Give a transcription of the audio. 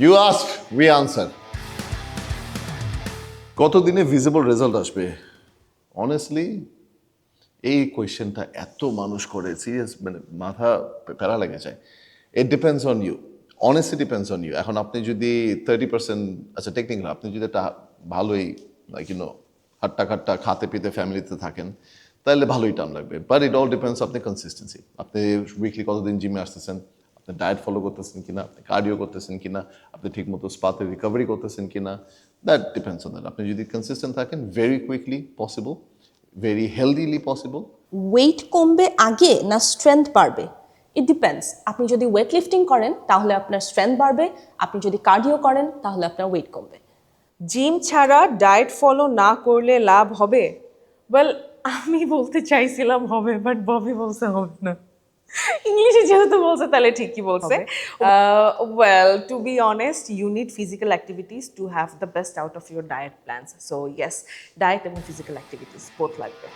You ask we answer. কতদিনে visible result আসবে? Honestly এই কোয়েশ্চেনটা এত মানুষ করে, সিরিয়াস মানে মাথা প্যারা লেগে যায়। It depends on you, honestly depends on you. এখন আপনি যদি 30%, আচ্ছা টেকনিক্যাল, আপনি যদি একটা ভালোই লাইক হাট্টা খাট্টা খাতে পিতে ফ্যামিলিতে থাকেন, তাহলে ভালোই টাইম লাগবে। বাট ইট অল ডিপেন্ডস আপনি কনসিস্টেন্সি, আপনি উইকলি কতদিন জিমে আসতেছেন, আপনি ডায়েট ফলো করতেছেন কিনা, আপনি কার্ডিও করতেছেন কিনা, আপনি ঠিকমতো স্পাতে রিকভারি করতেছেন কিনা, দ্যাট ডিপেন্ডস অন দ্যাট। আপনি যদি কনসিস্টেন্ট থাকেন, very quickly possible, very healthily possible. Weight কমবে আগে না স্ট্রেংথ বাড়বে? It depends. আপনি যদি ওয়েট লিফটিং করেন তাহলে আপনার স্ট্রেংথ বাড়বে, আপনি যদি কার্ডিও করেন তাহলে আপনার ওয়েট কমবে। জিম ছাড়া ডায়েট ফলো না করলে লাভ হবে? ওয়েল, আমি বলতে চাইছিলাম হবে, বাট ববি বলছে হবে না। ইংলিশে যেহেতু বলছে তাহলে ঠিকই বলছে। Well, to be honest, you need physical activities to have the best out of your diet plans. So yes, diet এবং ফিজিক্যাল অ্যাক্টিভিটিস বোথ লাগবে।